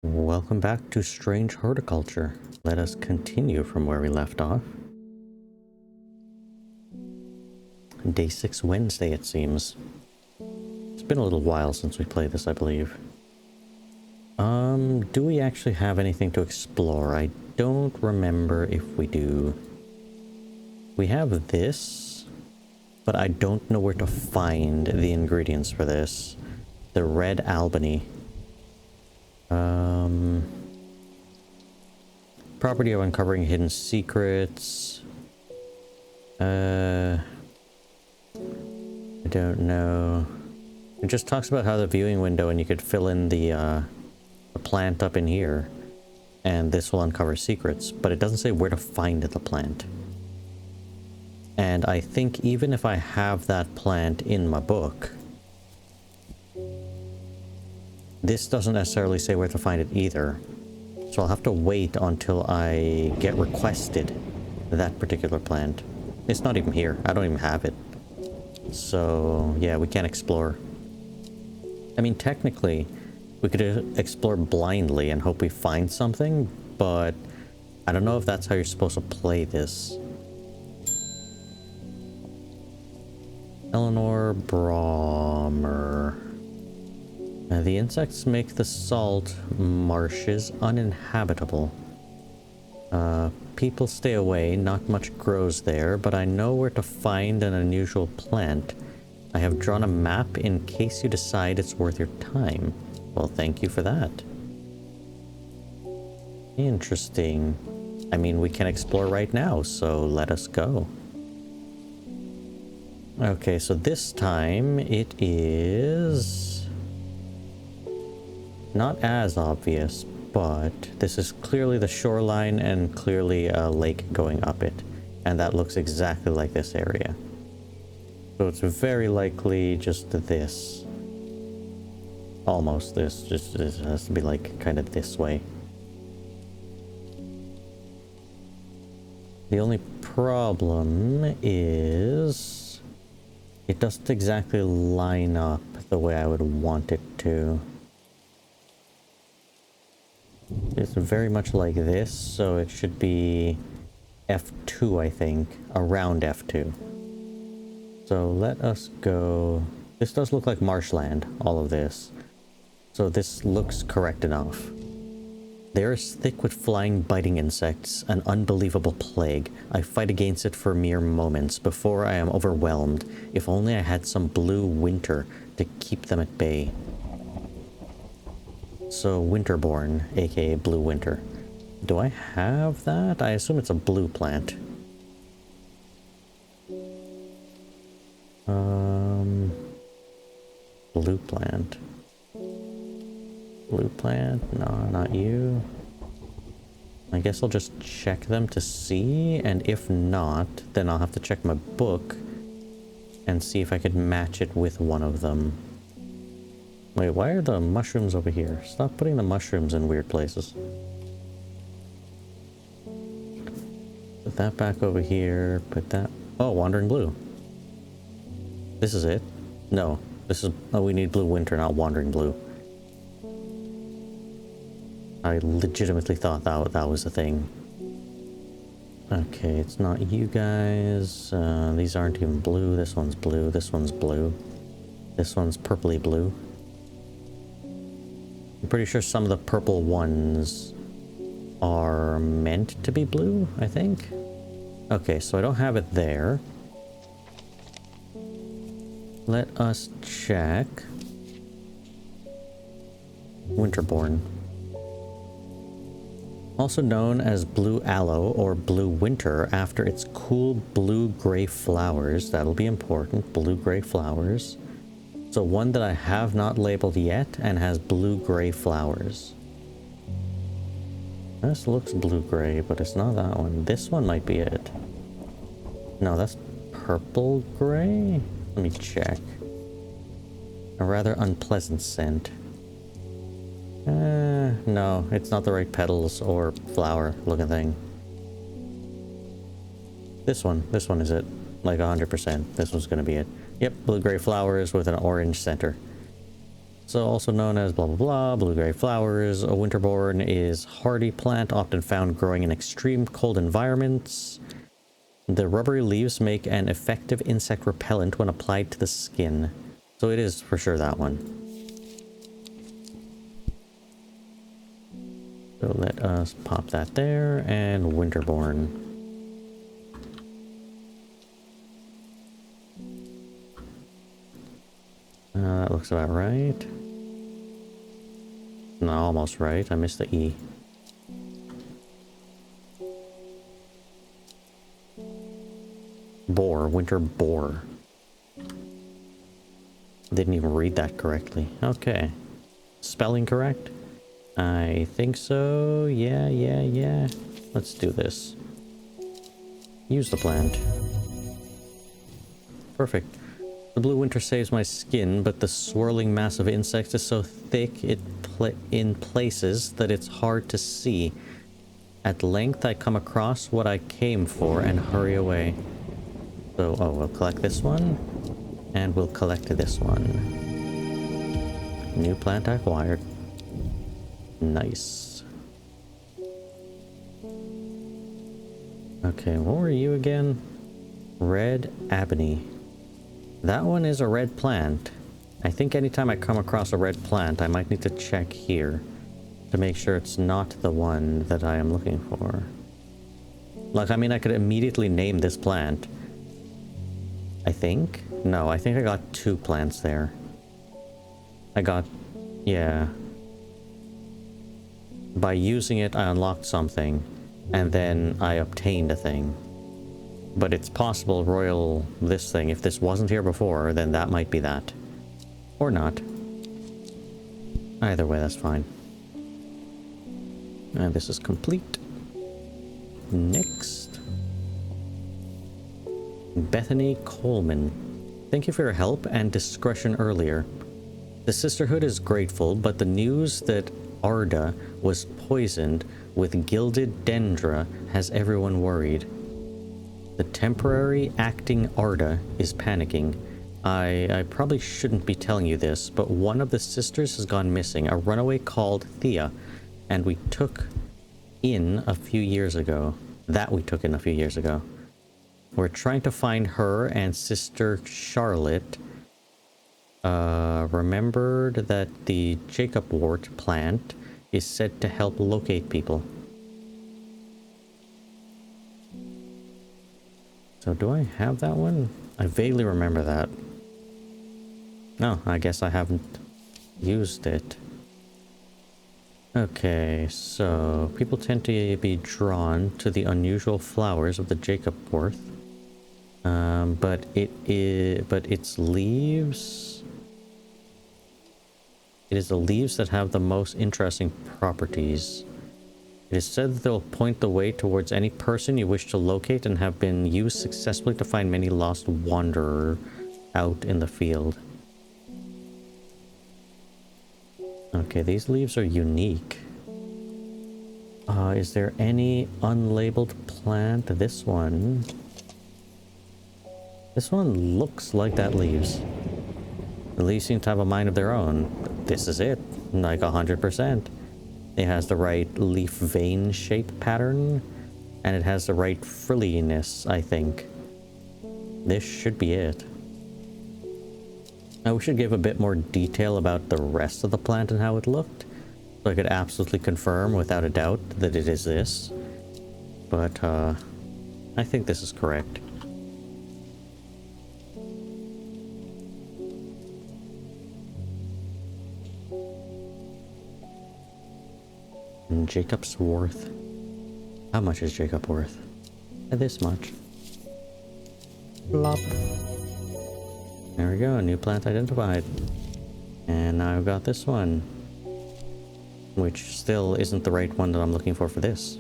Welcome back to Strange Horticulture. Let us continue from where we left off. Day 6 Wednesday, it seems. It's been a little while since we played this, I believe. Do we actually have anything to explore? I don't remember if we do. We have this, but I don't know where to find the ingredients for this. The red albany. Property of uncovering hidden secrets. I don't know. It just talks about how the viewing window, and you could fill in the plant up in here, and this will uncover secrets, but it doesn't say where to find the plant. And I think even if I have that plant in my book, this doesn't necessarily say where to find it either. So I'll have to wait until I get requested that particular plant. It's not even here. I don't even have it. So yeah, we can't explore. I mean, technically, we could explore blindly and hope we find something, but I don't know if that's how you're supposed to play this. Eleanor Brommer. The insects make the salt marshes uninhabitable. People stay away, not much grows there, but I know where to find an unusual plant. I have drawn a map in case you decide it's worth your time. Well, thank you for that. Interesting. I mean, we can explore right now, so let us go. Okay, so this time it is not as obvious, but this is clearly the shoreline and clearly a lake going up it. And that looks exactly like this area. So it's very likely just this. Almost this. Just this has to be like kind of this way. The only problem is it doesn't exactly line up the way I would want it to. It's very much like this, so it should be F2, I think, around F2. So let us go. This does look like marshland, all of this. So this looks correct enough. The air is thick with flying, biting insects, an unbelievable plague. I fight against it for mere moments before I am overwhelmed. If only I had some blue winter to keep them at bay. So Winterborn, aka Blue Winter. Do I have that? I assume it's a blue plant. Blue plant. Blue plant? No, not you. I guess I'll just check them to see, and if not, then I'll have to check my book and see if I could match it with one of them. Wait, why are the mushrooms over here? Stop putting the mushrooms in weird places. Put that back over here. Put that... Oh, Wandering Blue. This is it? No, this is... Oh, we need Blue Winter, not Wandering Blue. I legitimately thought that was a thing. Okay, it's not you guys. These aren't even blue. This one's blue. This one's blue. This one's purpley blue. I'm pretty sure some of the purple ones are meant to be blue, I think. Okay, so I don't have it there. Let us check. Winterborn. Also known as blue aloe or blue winter after its cool blue-gray flowers. That'll be important. Blue-gray flowers. So one that I have not labeled yet and has blue-gray flowers. This looks blue-gray, but it's not that one. This one might be it. No, that's purple-gray? Let me check. A rather unpleasant scent. No, it's not the right petals or flower looking thing. This one is it. Like 100%. This one's gonna be it. Yep, blue-gray flowers with an orange center. So also known as blah blah blah, blue-gray flowers. A winterborn is hardy plant, often found growing in extreme cold environments. The rubbery leaves make an effective insect repellent when applied to the skin. So it is for sure that one. So let us pop that there, and winterborn. That looks about right. No, almost right. I missed the E. Boar, winter boar. Didn't even read that correctly. Okay. Spelling correct? I think so. Yeah. Let's do this. Use the plant. Perfect. The blue winter saves my skin, but the swirling mass of insects is so thick in places that it's hard to see. At length I come across what I came for and hurry away. So, we'll collect this one, and we'll collect this one. New plant acquired. Nice. Okay, what were you again? Red ebony. That one is a red plant. I think anytime I come across a red plant, I might need to check here to make sure it's not the one that I am looking for. Like, I mean, I could immediately name this plant. I think? No, I think I got 2 plants there. Yeah. By using it, I unlocked something, and then I obtained a thing. But it's possible this thing, if this wasn't here before, then that might be that. Or not. Either way, that's fine. And this is complete. Next. Bethany Coleman. Thank you for your help and discretion earlier. The Sisterhood is grateful, but the news that Arda was poisoned with gilded dendra has everyone worried. The temporary acting Arda is panicking. I probably shouldn't be telling you this, but one of the sisters has gone missing, a runaway called Thea, and we took in a few years ago. We're trying to find her and Sister Charlotte. Remembered that the Jacob wort plant is said to help locate people. So do I have that one? I vaguely remember that. No, I guess I haven't used it. Okay, so people tend to be drawn to the unusual flowers of the Jacob wort. But its leaves. It is the leaves that have the most interesting properties. It is said that they'll point the way towards any person you wish to locate and have been used successfully to find many lost wanderers out in the field. Okay, these leaves are unique. Is there any unlabeled plant? This one looks like that leaves. The leaves seem to have a mind of their own. This is it, like 100%. It has the right leaf vein shape pattern, and it has the right frilliness, I think. This should be it. Now we should give a bit more detail about the rest of the plant and how it looked, so I could absolutely confirm without a doubt that it is this. But, I think this is correct. And Jacob's worth. How much is Jacob worth? This much. Plop. There we go, new plant identified. And now I've got this one. Which still isn't the right one that I'm looking for this.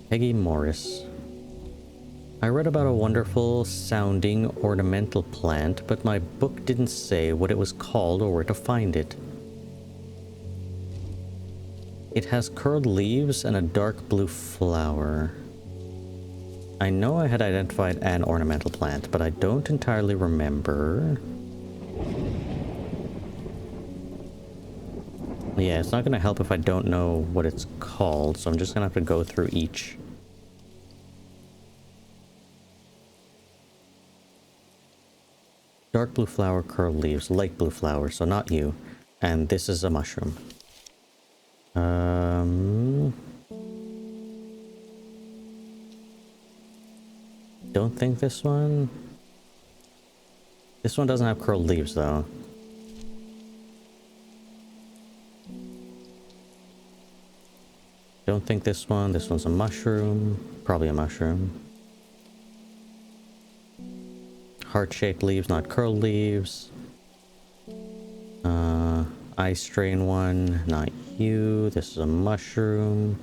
Peggy Morris. I read about a wonderful sounding ornamental plant, but my book didn't say what it was called or where to find it. It has curled leaves and a dark blue flower. I know I had identified an ornamental plant, but I don't entirely remember. Yeah, it's not going to help if I don't know what it's called, so I'm just going to have to go through each. Dark blue flower, curled leaves, light blue flower, so not you. And this is a mushroom. Don't think this one. This one doesn't have curled leaves though. Don't think this one. This one's a mushroom. Probably a mushroom. Heart-shaped leaves, not curled leaves. Eye strain one, not you. This is a mushroom.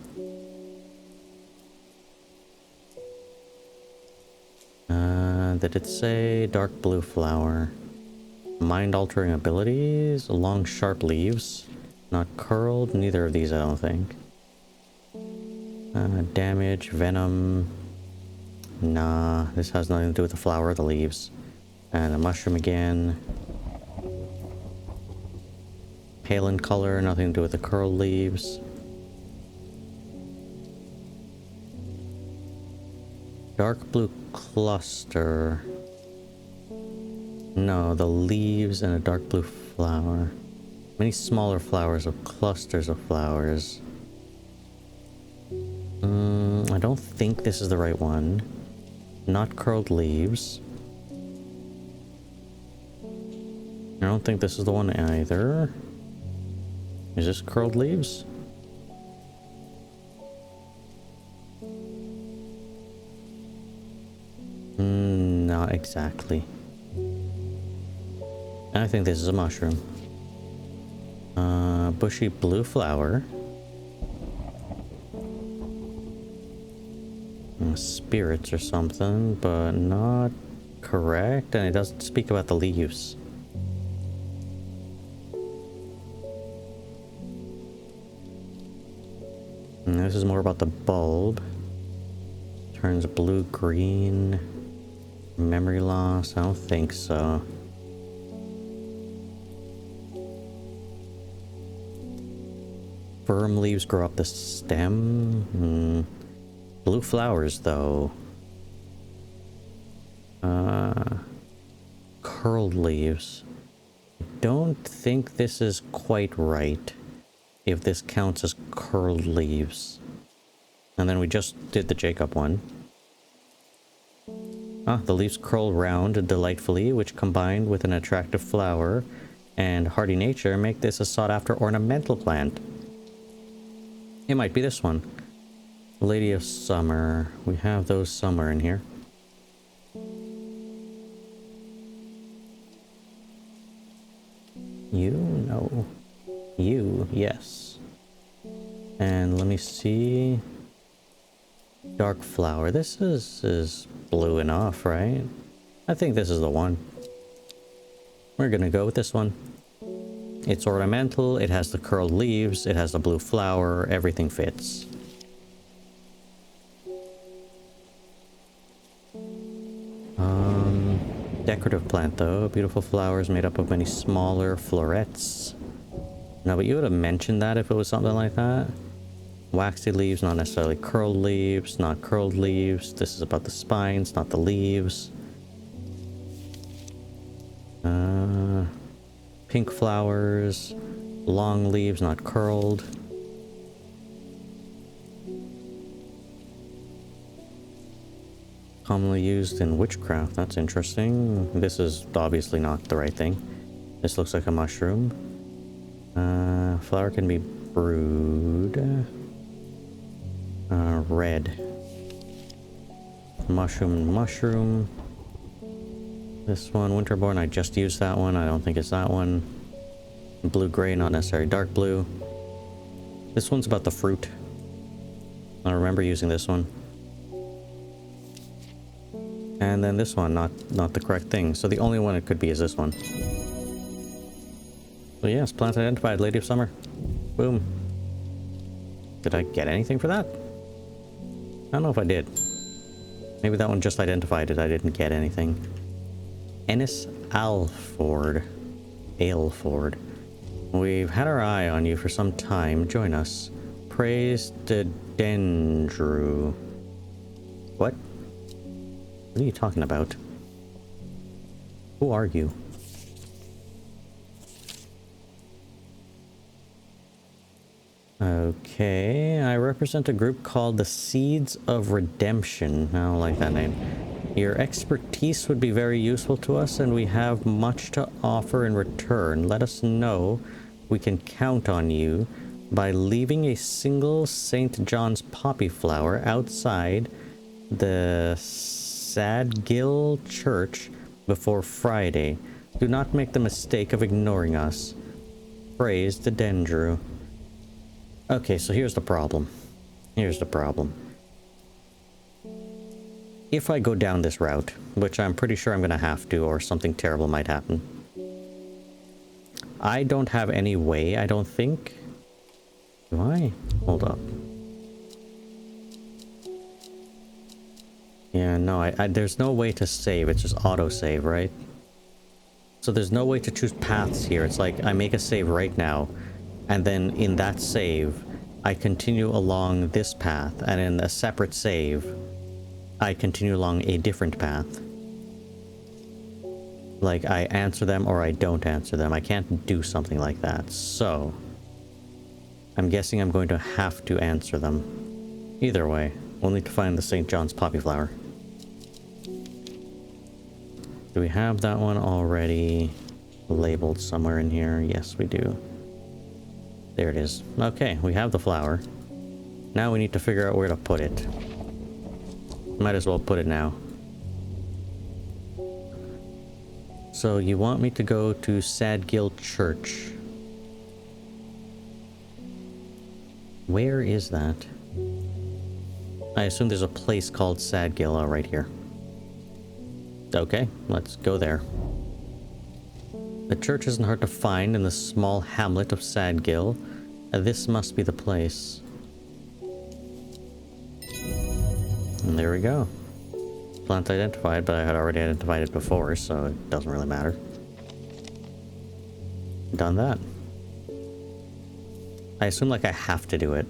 Did it say dark blue flower? Mind-altering abilities, long sharp leaves, not curled. Neither of these, I don't think. Damage, venom. Nah, this has nothing to do with the flower or the leaves. And a mushroom again. Pale in color, nothing to do with the curled leaves. Dark blue cluster. No, the leaves and a dark blue flower. Many smaller flowers of clusters of flowers. I don't think this is the right one. Not curled leaves. I don't think this is the one either. Is this curled leaves? Not exactly. I think this is a mushroom. Bushy blue flower. Spirits or something, but not correct, and it doesn't speak about the leaves. And this is more about the bulb. Turns blue-green. Memory loss? I don't think so. Firm leaves grow up the stem. Blue flowers, though. Curled leaves. I don't think this is quite right. If this counts as curled leaves. And then we just did the Jacob one. The leaves curl round delightfully, which combined with an attractive flower and hardy nature make this a sought-after ornamental plant. It might be this one. Lady of Summer. We have those somewhere in here. You? No. You, yes. And let me see. Dark flower. This is blue enough, right? I think this is the one. We're gonna go with this one. It's ornamental, it has the curled leaves, it has the blue flower, everything fits. Decorative plant though. Beautiful flowers made up of many smaller florets. No, but you would have mentioned that if it was something like that. Waxy leaves, not necessarily curled leaves, not curled leaves. This is about the spines, not the leaves. Pink flowers, long leaves, not curled. Commonly used in witchcraft, that's interesting. This is obviously not the right thing. This looks like a mushroom. Flower can be brewed. Red. Mushroom. This one, Winterborn, I just used that one. I don't think it's that one. Blue-gray, not necessarily dark blue. This one's about the fruit. I remember using this one. And then this one, not the correct thing. So the only one it could be is this one. So yes, plant identified, Lady of Summer. Boom. Did I get anything for that? I don't know if I did. Maybe that one just identified it. I didn't get anything. Ennis Alford. Aylford. We've had our eye on you for some time. Join us. Praise the Dendru. What? What are you talking about? Who are you? Okay, I represent a group called the Seeds of Redemption. I don't like that name. Your expertise would be very useful to us, and we have much to offer in return. Let us know we can count on you by leaving a single St. John's poppy flower outside the Sadgill Church before Friday. Do not make the mistake of ignoring us. Praise the Dendru. Okay, so here's the problem. Here's the problem. If I go down this route, which I'm pretty sure I'm going to have to, or something terrible might happen, I don't have any way, I don't think. Do I? Hold up. Yeah, no, there's no way to save. It's just auto-save, right? So there's no way to choose paths here. It's like I make a save right now, and then in that save, I continue along this path, and in a separate save, I continue along a different path. Like, I answer them or I don't answer them. I can't do something like that. So, I'm guessing I'm going to have to answer them. Either way, we'll need to find the St. John's poppy flower. Do we have that one already labeled somewhere in here? Yes, we do. There it is. Okay, we have the flower. Now we need to figure out where to put it. Might as well put it now. So you want me to go to Sadgill Church. Where is that? I assume there's a place called Sadgill right here. Okay, let's go there. The church isn't hard to find in the small hamlet of Sadgill. This must be the place. And there we go. Plant identified, but I had already identified it before, so it doesn't really matter. Done that. I assume, like, I have to do it.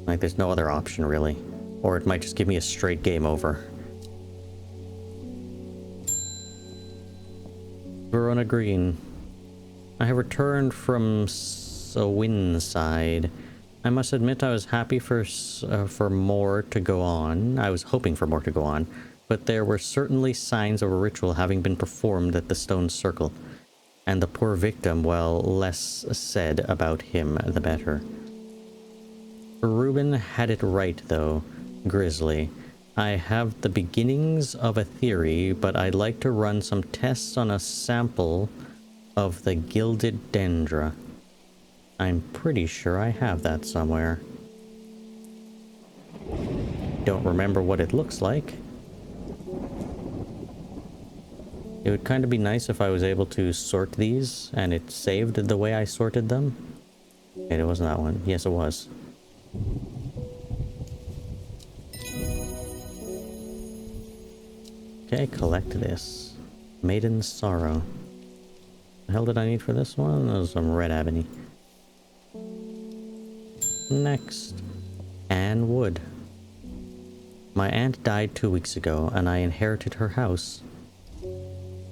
Like, there's no other option, really. Or it might just give me a straight game over. Verona Green. I have returned from Sowindside. I must admit I was happy for more to go on. I was hoping for more to go on, but there were certainly signs of a ritual having been performed at the stone circle. And the poor victim, well, less said about him, the better. Reuben had it right, though. Grizzly. I have the beginnings of a theory, but I'd like to run some tests on a sample of the gilded dendra. I'm pretty sure I have that somewhere. Don't remember what it looks like. It would kind of be nice if I was able to sort these, and it saved the way I sorted them. Okay, it wasn't that one. Yes, it was. Okay, collect this. Maiden's Sorrow. The hell did I need for this one? That was some red ebony. Next. Anne Wood. My aunt died 2 weeks ago, and I inherited her house.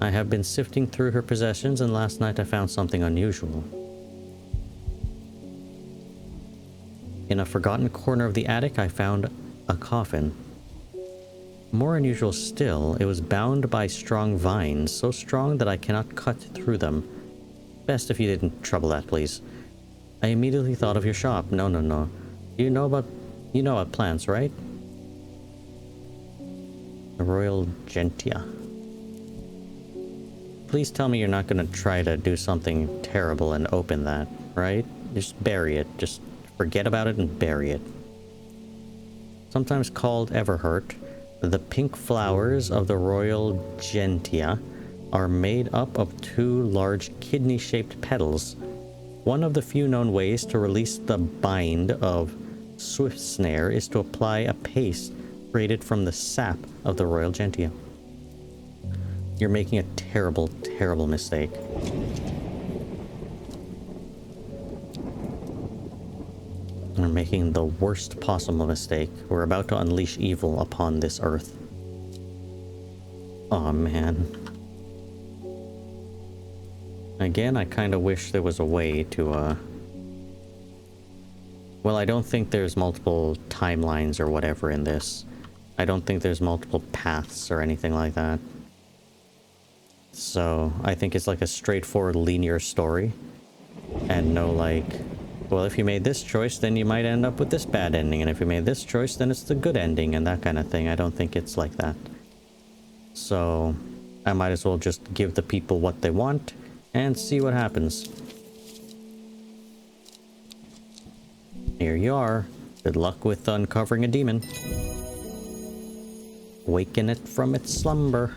I have been sifting through her possessions, and last night I found something unusual. In a forgotten corner of the attic, I found a coffin. More unusual still, it was bound by strong vines, so strong that I cannot cut through them. Best if you didn't trouble that, please. I immediately thought of your shop. No. You know about plants, right? The Royal Gentia. Please tell me you're not going to try to do something terrible and open that, right? Just bury it. Just forget about it and bury it. Sometimes called Everhurt, the pink flowers of the Royal Gentia are made up of 2 large kidney-shaped petals. One of the few known ways to release the bind of Swift Snare is to apply a paste created from the sap of the Royal Gentia. You're making a terrible, terrible mistake. We're making the worst possible mistake. We're about to unleash evil upon this earth. Oh man. Again, I kind of wish there was a way to, well, I don't think there's multiple timelines or whatever in this. I don't think there's multiple paths or anything like that. So, I think it's like a straightforward linear story. And no like, well, if you made this choice, then you might end up with this bad ending. And if you made this choice, then it's the good ending and that kind of thing. I don't think it's like that. So, I might as well just give the people what they want and see what happens. Here you are. Good luck with uncovering a demon. Waking it from its slumber.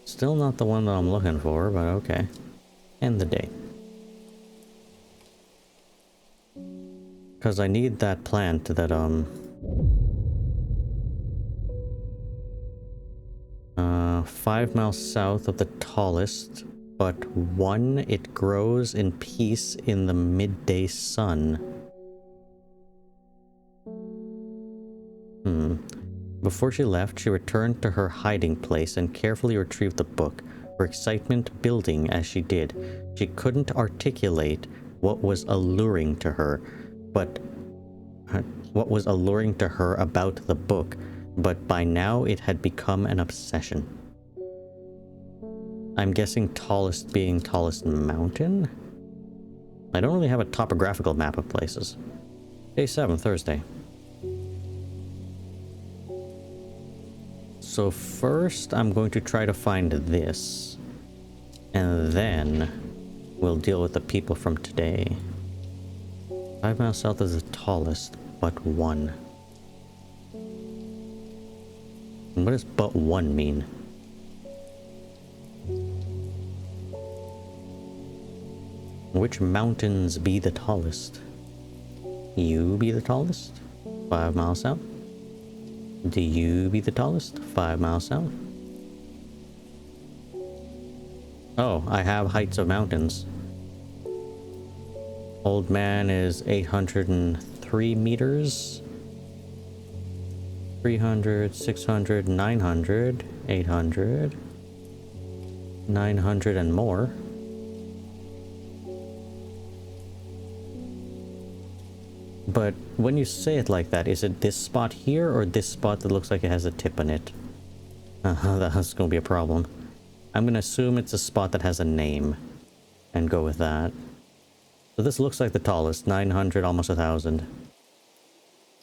Still not the one that I'm looking for, but okay. End the day. Because I need that plant that, 5 miles south of the tallest, but it grows in peace in the midday sun. Before she left, she returned to her hiding place and carefully retrieved the book, her excitement building as she did. She couldn't articulate what was alluring to her, about the book, but by now it had become an obsession. I'm guessing tallest being tallest mountain? I don't really have a topographical map of places. Day 7, Thursday. So first I'm going to try to find this. And then we'll deal with the people from today. 5 miles south is the tallest, but one. And what does but one mean? Which mountains be the tallest? You be the tallest? 5 miles south? Do you be the tallest? 5 miles south? Oh, I have heights of mountains. Old man is 803 meters. 300, 600, 900, 800, 900 and more. But when you say it like that, is it this spot here or this spot that looks like it has a tip on it? That's gonna be a problem. I'm gonna assume it's a spot that has a name and go with that. So this looks like the tallest, 900, almost 1,000.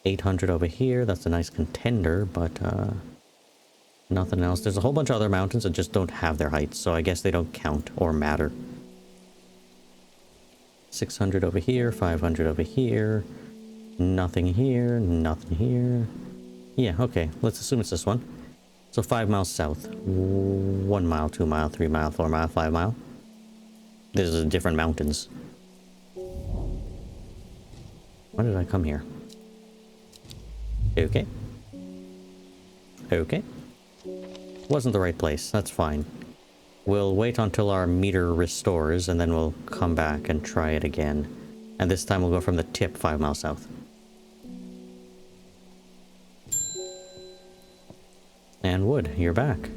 800 over here, that's a nice contender, but nothing else. There's a whole bunch of other mountains that just don't have their heights, so I guess they don't count or matter. 600 over here, 500 over here. Nothing here, nothing here. Yeah, okay, let's assume it's this one. So 5 miles south. 1 mile, 2 mile, 3 mile, 4 mile, 5 mile. These are different mountains. Why did I come here? Okay. Okay. Wasn't the right place, that's fine. We'll wait until our meter restores and then we'll come back and try it again. And this time we'll go from the tip 5 miles south. And Wood, you're back.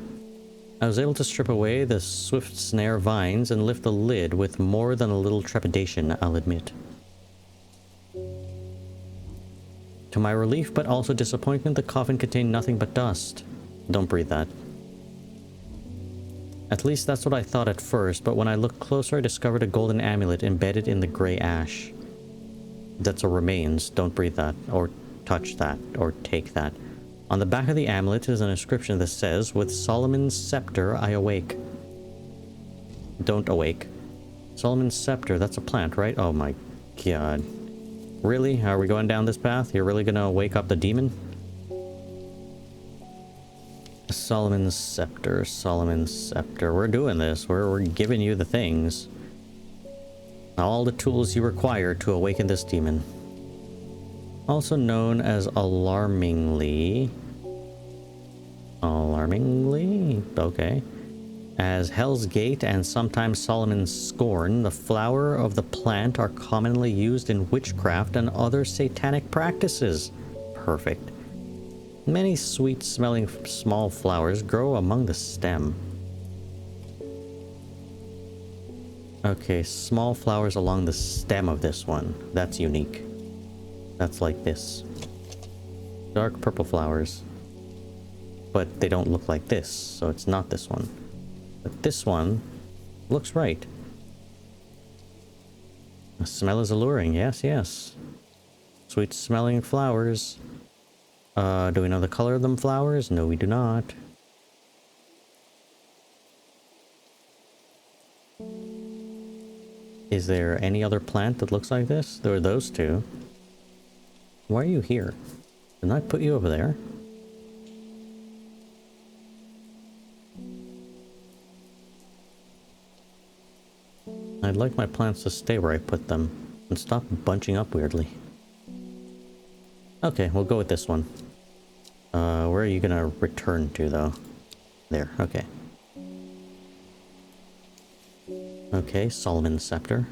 I was able to strip away the swift snare vines and lift the lid with more than a little trepidation, I'll admit. To my relief, but also disappointment, the coffin contained nothing but dust. Don't breathe that. At least that's what I thought at first, but when I looked closer, I discovered a golden amulet embedded in the grey ash. That's a remains. Don't breathe that, or touch that, or take that. On the back of the amulet is an inscription that says, "With Solomon's scepter I awake." Don't awake. Solomon's scepter, that's a plant, right? Oh my god. Really? Are we going down this path? You're really gonna wake up the demon? Solomon's scepter, Solomon's scepter. We're doing this. We're giving you the things. All the tools you require to awaken this demon. Also known as alarmingly. Alarmingly? Okay. As Hell's Gate and sometimes Solomon's Scorn, the flower of the plant are commonly used in witchcraft and other satanic practices. Perfect. Many sweet-smelling small flowers grow among the stem. Okay, small flowers along the stem of this one. That's unique. That's like this. Dark purple flowers. But they don't look like this, so it's not this one. But this one looks right. The smell is alluring. Yes, yes. Sweet-smelling flowers. Do we know the color of them flowers? No, we do not. Is there any other plant that looks like this? There are those two. Why are you here? Didn't I put you over there? I'd like my plants to stay where I put them and stop bunching up weirdly. Okay, we'll go with this one. Where are you gonna return to, though? There, okay. Okay, Solomon's Scepter.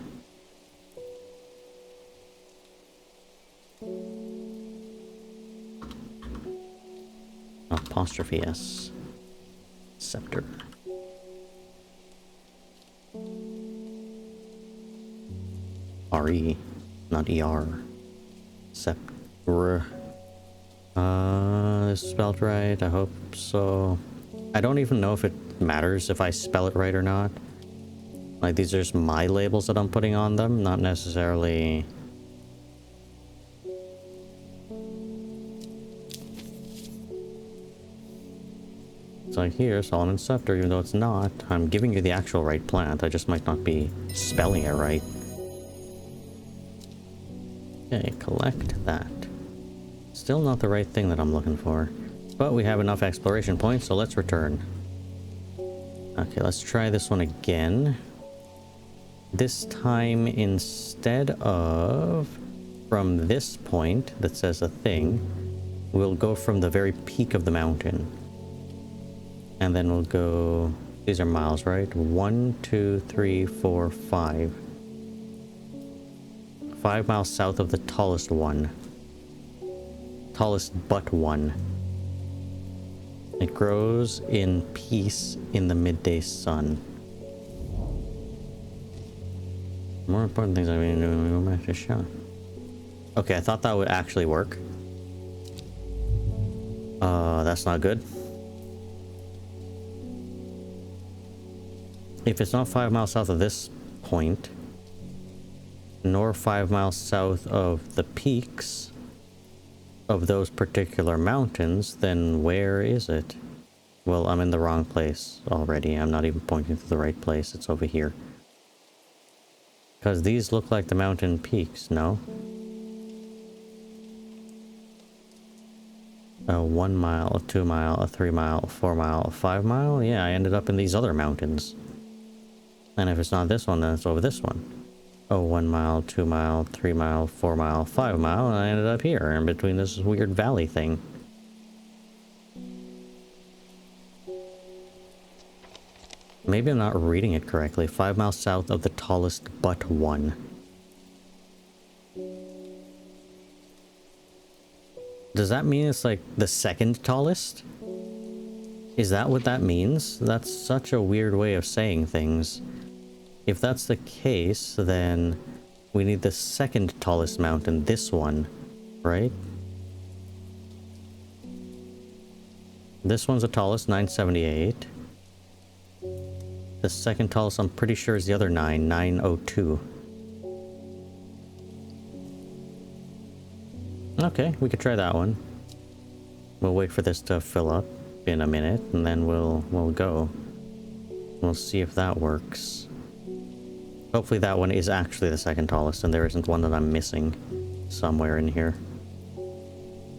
Apostrophe S. Scepter. R-E, not E-R. Scepter. Is spelled right? I hope so. I don't even know if it matters if I spell it right or not. Like, these are just my labels that I'm putting on them, not necessarily... It's like here, Solomon's Scepter, even though it's not. I'm giving you the actual right plant, I just might not be spelling it right. Okay, collect that. Still not the right thing that I'm looking for. But we have enough exploration points, so let's return. Okay, let's try this one again. This time, instead of from this point that says a thing, we'll go from the very peak of the mountain. And then we'll go... These are miles, right? 1, 2, 3, 4, 5. 5 miles south of the tallest one. Tallest but one. It grows in peace in the midday sun. More important things I've been doing. Go back to shot. Okay, I thought that would actually work. That's not good. If it's not 5 miles south of this point, nor 5 miles south of the peaks of those particular mountains, then where is it? Well, I'm in the wrong place already. I'm not even pointing to the right place. It's over here. Because these look like the mountain peaks, no? A 1 mile, a 2 mile, a 3 mile, a 4 mile, a 5 mile? Yeah, I ended up in these other mountains. And if it's not this one, then it's over this one. Oh, 1 mile, 2 mile, 3 mile, 4 mile, 5 mile, and I ended up here in between this weird valley thing. Maybe I'm not reading it correctly. 5 miles south of the tallest but one. Does that mean it's like the second tallest? Is that what that means? That's such a weird way of saying things. If that's the case, then we need the second tallest mountain, this one, right? This one's the tallest, 978. The second tallest, I'm pretty sure, is the other 902. Okay, we could try that one. We'll wait for this to fill up in a minute, and then we'll go. We'll see if that works. Hopefully that one is actually the second tallest, and there isn't one that I'm missing somewhere in here.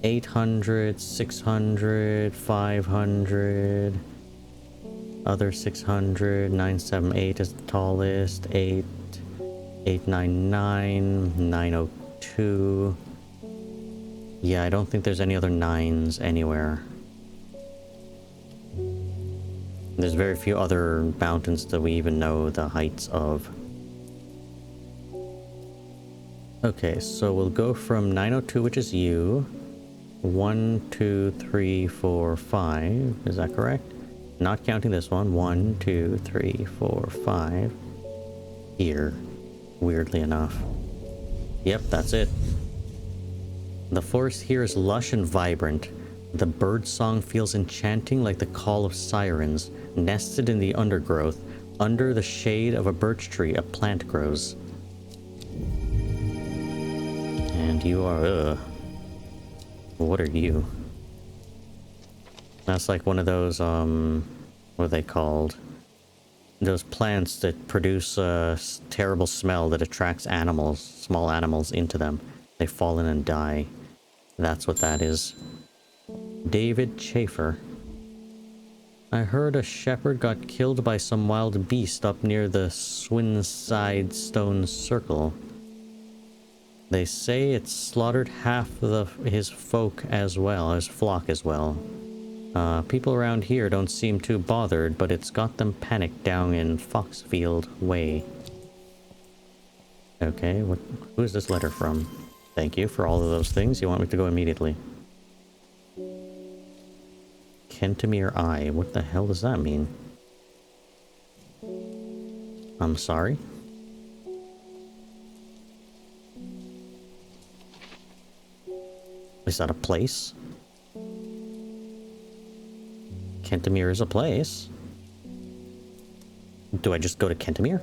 800, 600, 500... Other 600, 978 is the tallest, 8, 899, 902. Yeah, I don't think there's any other 9s anywhere. There's very few other mountains that we even know the heights of. Okay, so we'll go from 902, which is you. 1, 2, 3, 4, 5. Is that correct? Not counting this one. 1, 2, 3, 4, 5. Here. Weirdly enough. Yep, that's it. The forest here is lush and vibrant. The bird song feels enchanting like the call of sirens. Nested in the undergrowth, under the shade of a birch tree, a plant grows. And you are, what are you? That's like one of those, what are they called? Those plants that produce a terrible smell that attracts animals, small animals, into them. They fall in and die. That's what that is. David Schaefer. I heard a shepherd got killed by some wild beast up near the Swinside Stone Circle. They say it slaughtered half of his folk as well, his flock as well. People around here don't seem too bothered, but it's got them panicked down in Foxfield Way. Okay, who is this letter from? Thank you for all of those things. You want me to go immediately. Kentamere Eye. What the hell does that mean? I'm sorry? Is that a place? Kentamere is a place. Do I just go to Kentamere?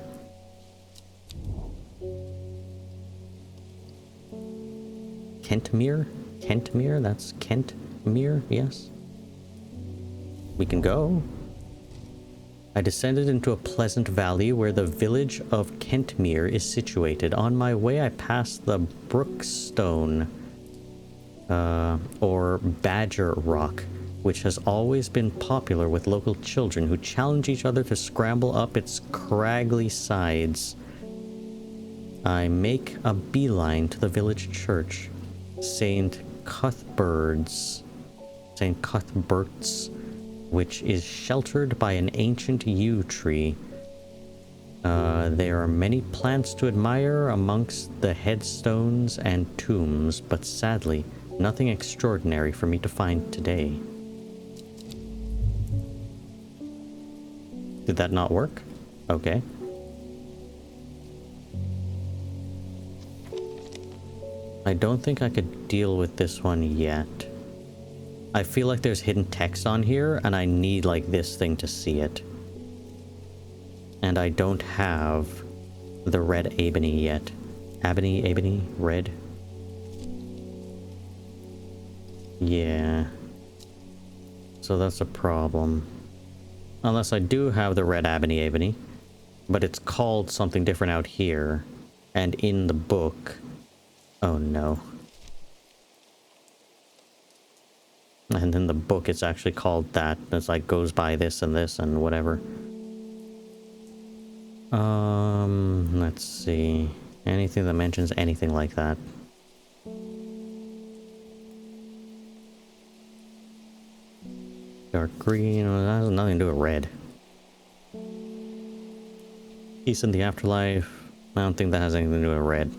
Kentmere? Kentmere? That's Kentmere, yes. We can go. I descended into a pleasant valley where the village of Kentmere is situated. On my way I passed the Brookstone, or Badger Rock, which has always been popular with local children who challenge each other to scramble up its craggy sides. I make a beeline to the village church, St. Cuthbert's, which is sheltered by an ancient yew tree. There are many plants to admire amongst the headstones and tombs, but sadly, nothing extraordinary for me to find today. Did that not work? Okay. I don't think I could deal with this one yet. I feel like there's hidden text on here, and I need, like, this thing to see it. And I don't have the red ebony yet. Ebony, red. Yeah. So that's a problem. Unless I do have the red ebony, but it's called something different out here. And in the book... Oh no. And in the book it's actually called that. It's like goes by this and whatever. Let's see. Anything that mentions anything like that. Dark green, well, that has nothing to do with red. Peace in the afterlife. I don't think that has anything to do with red.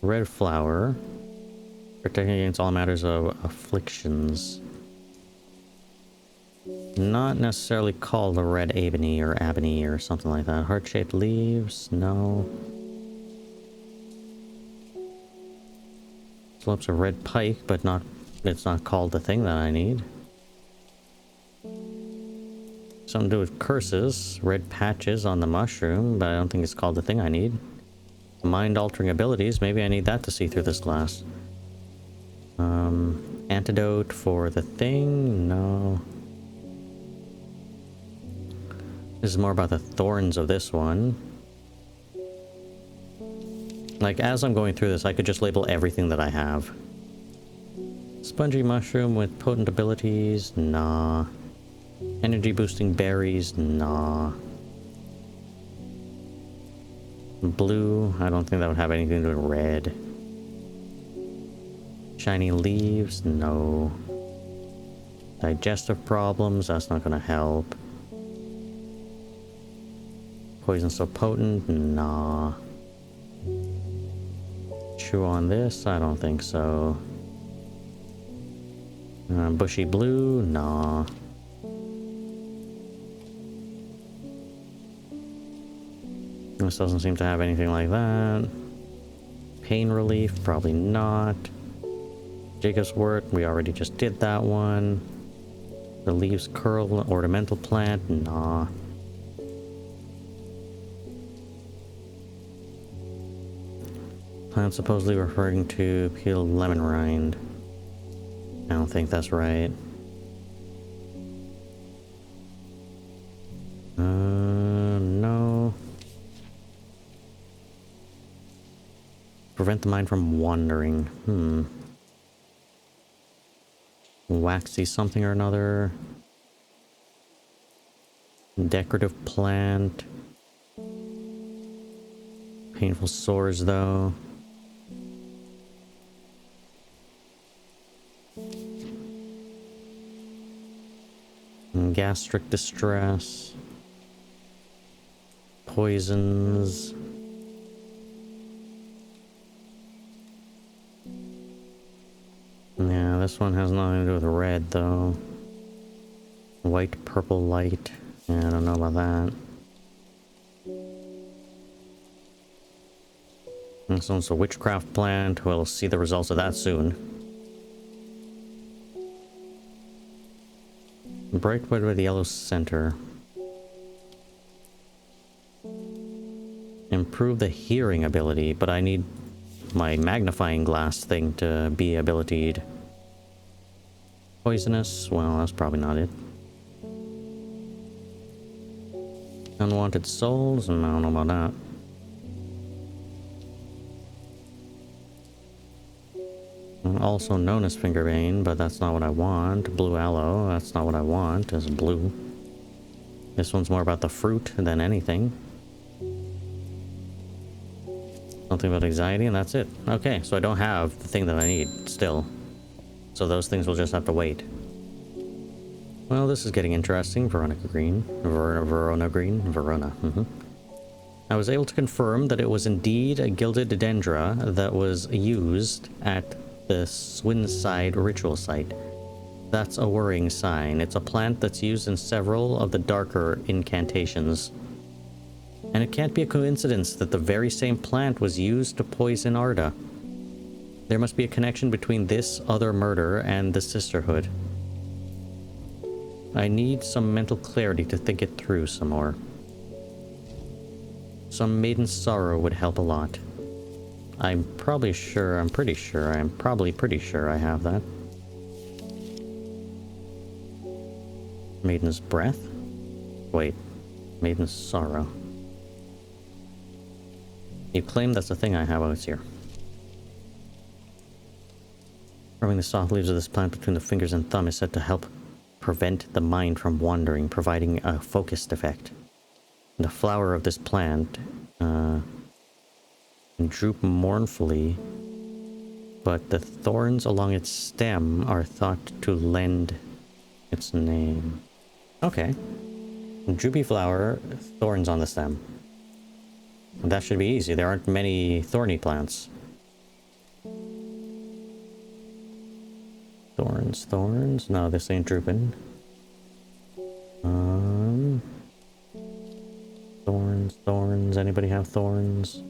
Red flower. Protecting against all matters of afflictions. Not necessarily called the red ebony or something like that. Heart-shaped leaves? No. Slopes of red pike, but not... It's not called the thing that I need. Something to do with curses. Red patches on the mushroom, but I don't think it's called the thing I need. Mind-altering abilities. Maybe I need that to see through this glass. Antidote for the thing? No. This is more about the thorns of this one. Like, as I'm going through this, I could just label everything that I have. Spongy mushroom with potent abilities? Nah. Energy boosting berries? Nah. Blue? I don't think that would have anything to do with red. Shiny leaves? No. Digestive problems, that's not gonna help. Poison so potent? Nah. Chew on this? I don't think so. Bushy blue? Nah. This doesn't seem to have anything like that. Pain relief? Probably not. Jacob's wort? We already just did that one. The leaves curl? Ornamental plant? Nah. Plant supposedly referring to peeled lemon rind. I don't think that's right. No. Prevent the mind from wandering. Waxy something or another. Decorative plant. Painful sores though. Gastric distress. Poisons. Yeah, this one has nothing to do with red though. White, purple light. Yeah, I don't know about that. This one's a witchcraft plant. We'll see the results of that soon. Bright red with a yellow center. Improve the hearing ability, but I need my magnifying glass thing to be abilitied. Poisonous? Well, that's probably not it. Unwanted souls? I don't know about that. Also known as fingervein, but that's not what I want. Blue aloe, that's not what I want. It's blue. This one's more about the fruit than anything. Something about anxiety, and that's it. Okay, so I don't have the thing that I need still. So those things will just have to wait. Well, this is getting interesting. Veronica Green. Verona Green. Verona. I was able to confirm that it was indeed a gilded dendra that was used at the Swinside ritual site. That's a worrying sign. It's a plant that's used in several of the darker incantations. And it can't be a coincidence that the very same plant was used to poison Arda. There must be a connection between this other murder and the Sisterhood. I need some mental clarity to think it through some more. Some maiden sorrow would help a lot. I'm probably pretty sure I have that. Maiden's breath? Wait, maiden's sorrow. You claim that's the thing I have. Oh, it's here. Rubbing the soft leaves of this plant between the fingers and thumb is said to help prevent the mind from wandering, providing a focused effect. The flower of this plant droop mournfully, but the thorns along its stem are thought to lend its name. Okay. Droopy flower, thorns on the stem. That should be easy. There aren't many thorny plants. Thorns? No, this ain't drooping. Thorns. Anybody have thorns?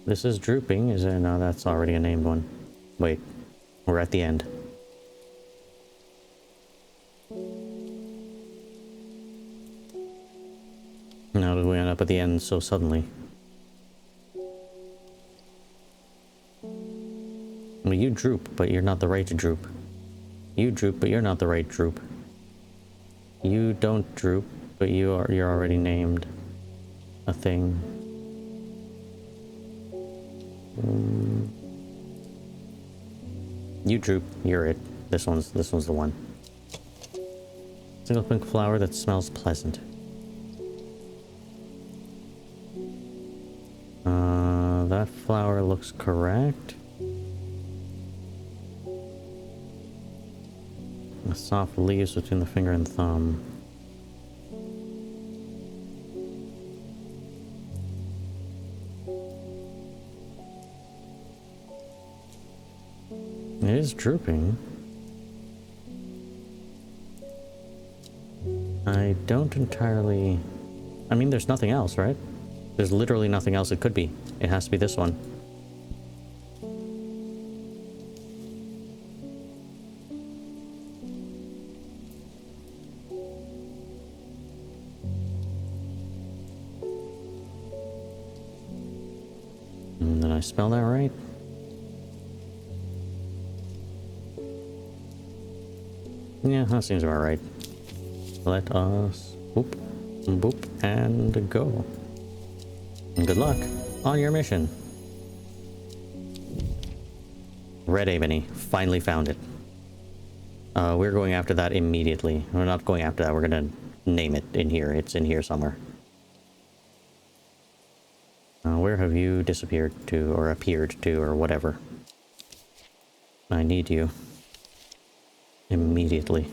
This is drooping. Is it? No, that's already a named one. Wait. We're at the end. How did we end up at the end so suddenly? Well, you droop, but you're not the right to droop. You droop, but you're not the right droop. You don't droop, but you're already named a thing. You droop, you're it. This one's the one. Single pink flower that smells pleasant. That flower looks correct. Soft leaves between the finger and thumb. It is drooping. I don't entirely... I mean, there's nothing else, right? There's literally nothing else it could be. It has to be this one. Did I spell that right? Yeah, that seems about right. Let us boop, boop, and go. And good luck on your mission. Red ebony. Finally found it. We're going after that immediately. We're not going after that. We're gonna name it in here. It's in here somewhere. Where have you disappeared to, or appeared to, or whatever? I need you. Immediately.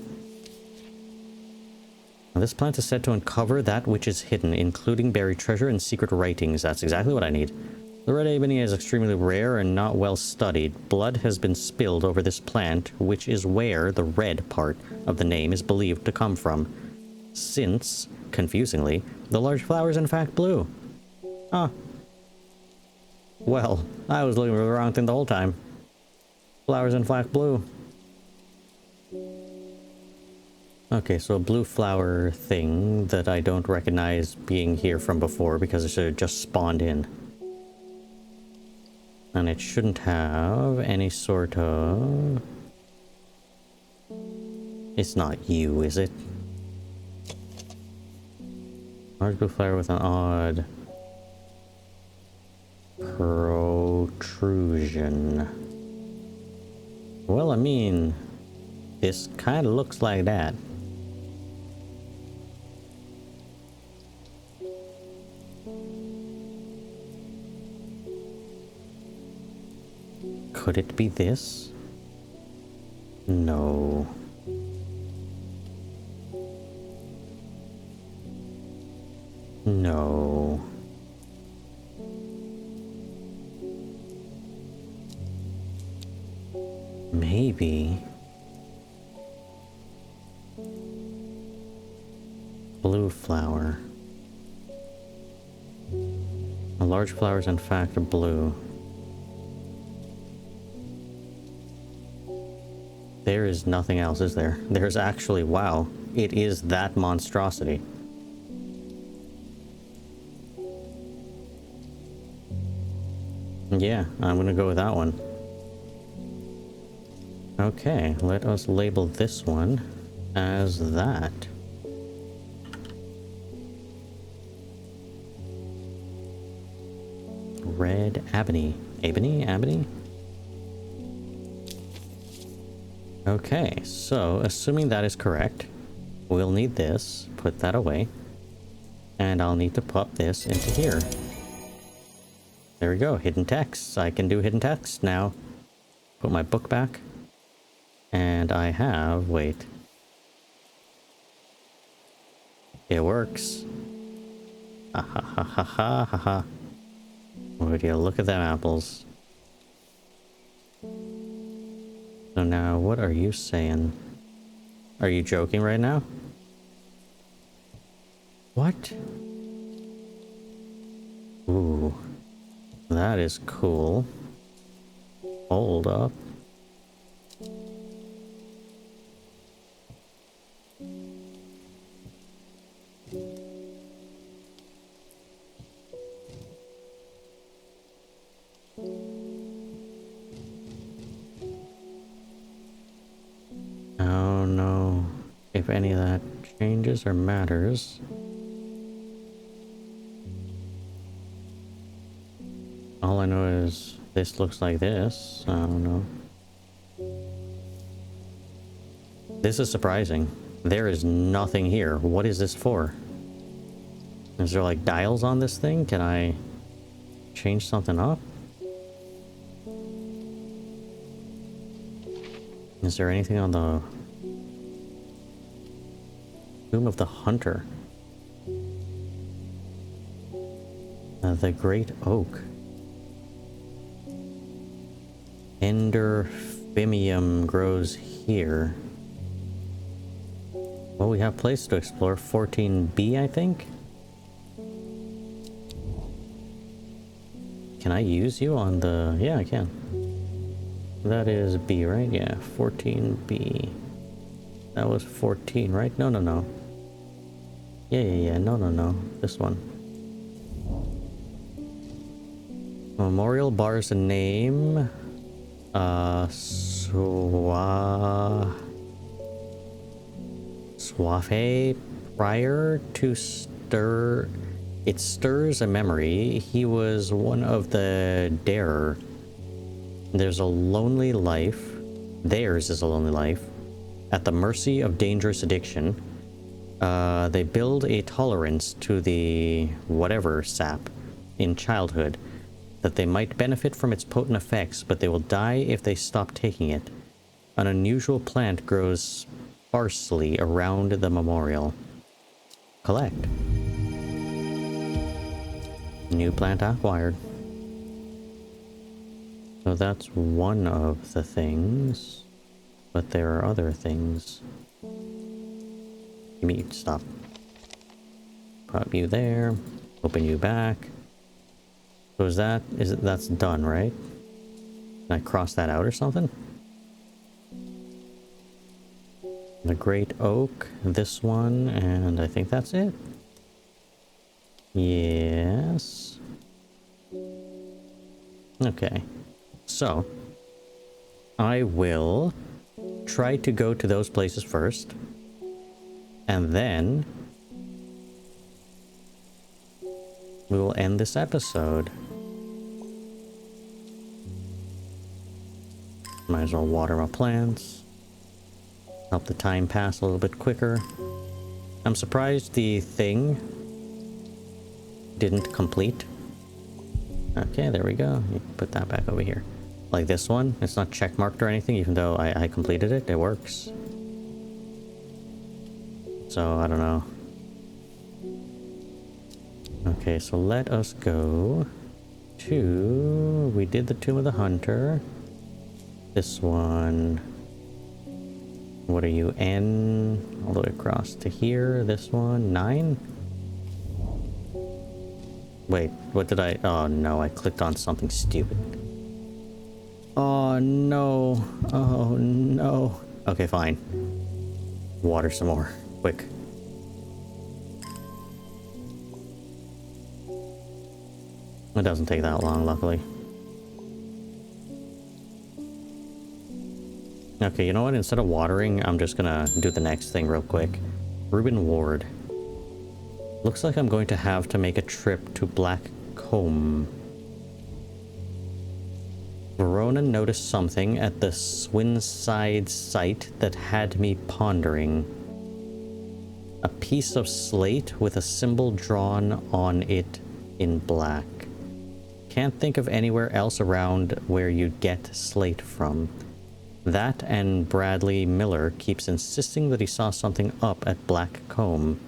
Now, this plant is said to uncover that which is hidden, including buried treasure and secret writings. That's exactly what I need. The red ebony is extremely rare and not well studied. Blood has been spilled over this plant, which is where the red part of the name is believed to come from. Since, confusingly, the large flower is in fact blue. Ah. Well, I was looking for the wrong thing the whole time. Flowers in fact blue. Okay, so a blue flower thing that I don't recognize being here from before because it should have just spawned in. And it shouldn't have any sort of... It's not you, is it? Large blue flower with an odd protrusion. Well, I mean, this kind of looks like that. Could it be this? No. No. Maybe. Blue flower. A large flower is in fact blue. There is nothing else, is there? There's actually, wow, it is that monstrosity. Yeah, I'm gonna go with that one. Okay, let us label this one as that. Red ebony. Ebony? Ebony? Okay, so assuming that is correct, we'll need this, put that away, and I'll need to pop this into here. There we go, hidden text. I can do hidden text now. Put my book back, and I have, wait. It works. Ha ha ha ha ha ha ha. Would you look at them apples? So now, what are you saying? Are you joking right now? What? Ooh. That is cool. Hold up. I don't know if any of that changes or matters. All I know is this looks like this. I don't know. This is surprising. There is nothing here. What is this for? Is there like dials on this thing? Can I change something up? Is there anything on the Tomb of the Hunter. The Great Oak. Enderphimium grows here. Well, we have places to explore. 14B, I think? Can I use you on the... Yeah, I can. That is B, right? Yeah, 14B. That was 14, right? No, no, no. Yeah. No, no, no. This one. Memorial bars a name. Suave prior to stir. It stirs a memory. He was one of the darer. There's a lonely life. Theirs is a lonely life. At the mercy of dangerous addiction. They build a tolerance to the whatever sap in childhood, that they might benefit from its potent effects, but they will die if they stop taking it. An unusual plant grows sparsely around the memorial. Collect. New plant acquired. So that's one of the things, but there are other things. Give me, stop. Pop you there. Open you back. So that's done, right? Can I cross that out or something? The Great Oak, this one, and I think that's it. Yes. Okay. So, I will try to go to those places first. And then we will end this episode. Might as well water my plants. Help the time pass a little bit quicker. I'm surprised the thing didn't complete. Okay, there we go. You can put that back over here. Like this one, it's not checkmarked or anything, even though I completed it. It works. So, I don't know. Okay, so let us go to... We did the Tomb of the Hunter. This one... What are you, N? All the way across to here. This one, 9? Wait, what did I... Oh no, I clicked on something stupid. Oh no. Oh no. Okay, fine. Water some more. Quick. It doesn't take that long, luckily. Okay, you know what? Instead of watering, I'm just gonna do the next thing real quick. Reuben Ward. Looks like I'm going to have to make a trip to Black Combe. Verona noticed something at the Swinside site that had me pondering. A piece of slate with a symbol drawn on it in black. Can't think of anywhere else around where you'd get slate from. That and Bradley Miller keeps insisting that he saw something up at Black Combe.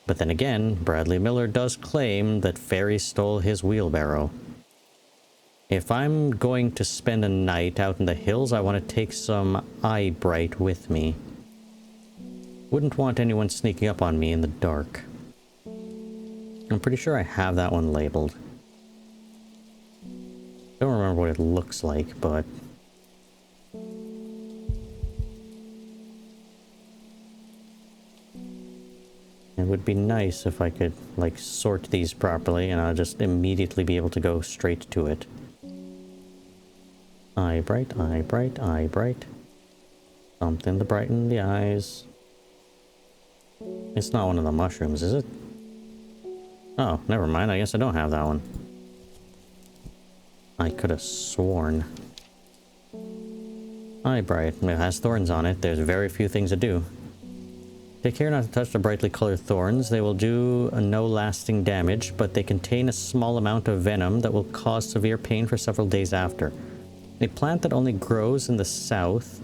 But then again, Bradley Miller does claim that fairies stole his wheelbarrow. If I'm going to spend a night out in the hills, I want to take some eye bright with me. Wouldn't want anyone sneaking up on me in the dark. I'm pretty sure I have that one labeled. Don't remember what it looks like, but... It would be nice if I could, like, sort these properly, and I'll just immediately be able to go straight to it. Eye bright, eye bright, eye bright. Something to brighten the eyes. It's not one of the mushrooms, is it? Oh, never mind. I guess I don't have that one. I could have sworn. Eye bright. It has thorns on it. There's very few things to do. Take care not to touch the brightly colored thorns. They will do no lasting damage, but they contain a small amount of venom that will cause severe pain for several days after. A plant that only grows in the south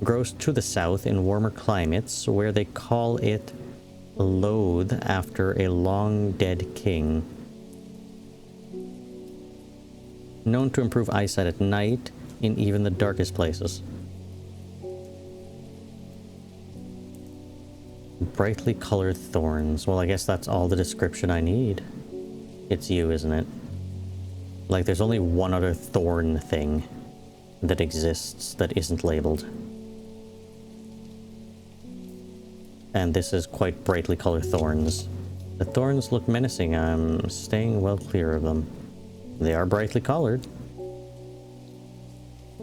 Grows to the south in warmer climates, where they call it loathe after a long dead king. Known to improve eyesight at night in even the darkest places. Brightly colored thorns. Well, I guess that's all the description I need. It's you, isn't it? Like, there's only one other thorn thing that exists that isn't labeled. And this is quite brightly colored thorns. The thorns look menacing. I'm staying well clear of them. They are brightly colored.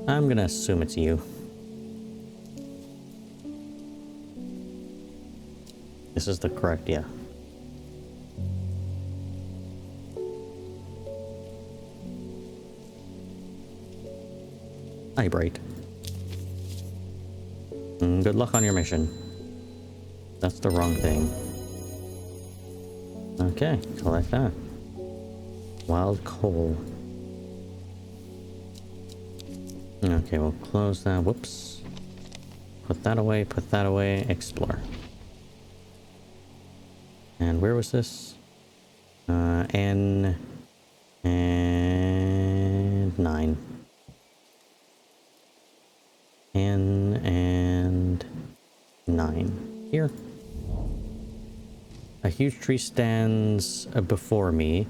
I'm gonna assume it's you. This is the correct, yeah. Hi, Bright. Good luck on your mission. That's the wrong thing. Okay, collect that. Wild coal. Okay, we'll close that. Whoops. Put that away, explore. And where was this? N and 9. N and 9. Here. A huge tree stands before me,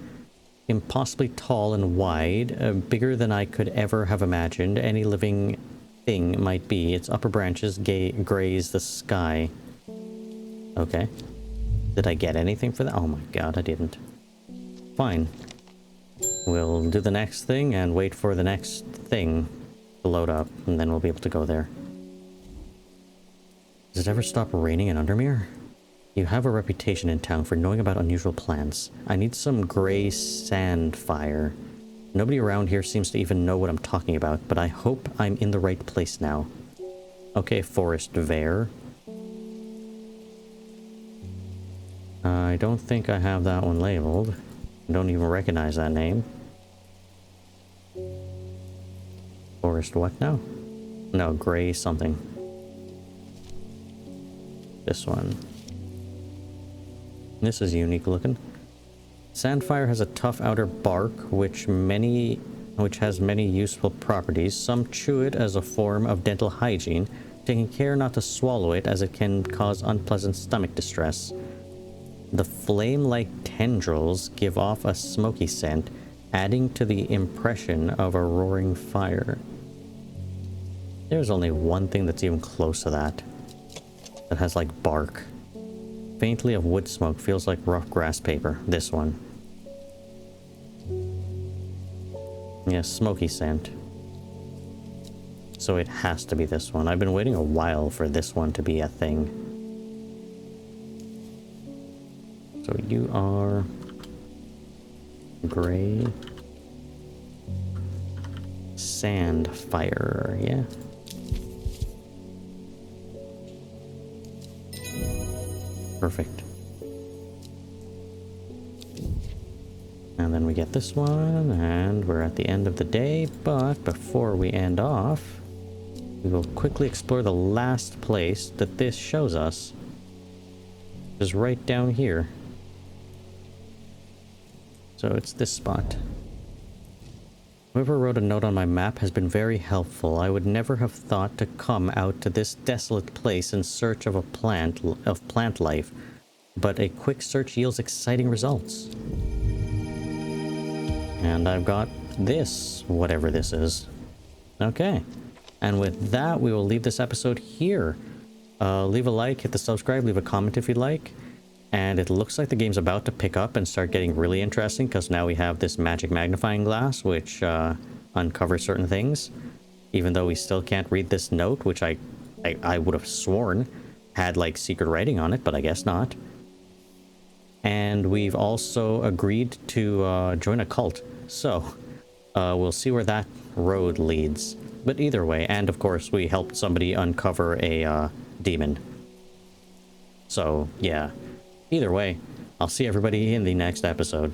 impossibly tall and wide, bigger than I could ever have imagined any living thing might be. Its upper branches graze the sky. Okay. Did I get anything for that? Oh my god, I didn't. Fine. We'll do the next thing and wait for the next thing to load up, and then we'll be able to go there. Does it ever stop raining in Undermere? You have a reputation in town for knowing about unusual plants. I need some gray sand fire. Nobody around here seems to even know what I'm talking about, but I hope I'm in the right place now. Okay, Forest Vare. I don't think I have that one labeled. I don't even recognize that name. Forest what now? No, gray something. This one. This is unique looking. Sandfire has a tough outer bark, which has many useful properties. Some chew it as a form of dental hygiene, taking care not to swallow it as it can cause unpleasant stomach distress. The flame-like tendrils give off a smoky scent, adding to the impression of a roaring fire. There's only one thing that's even close to that. That has like bark. Faintly of wood smoke, feels like rough grass paper. This one. Yeah, smoky scent. So it has to be this one. I've been waiting a while for this one to be a thing. So you are gray sand fire, yeah. Perfect. And then we get this one, and we're at the end of the day, but before we end off, we will quickly explore the last place that this shows us. Which is right down here. So it's this spot. Whoever wrote a note on my map has been very helpful. I would never have thought to come out to this desolate place in search of plant life, but a quick search yields exciting results. And I've got this, whatever this is. Okay. And with that, we will leave this episode here. Leave a like, hit the subscribe, leave a comment if you'd like. And it looks like the game's about to pick up and start getting really interesting, because now we have this magic magnifying glass, which uncovers certain things. Even though we still can't read this note, which I would have sworn had like secret writing on it, but I guess not. And we've also agreed to join a cult. So we'll see where that road leads. But either way, and of course we helped somebody uncover a demon. So yeah. Either way, I'll see everybody in the next episode.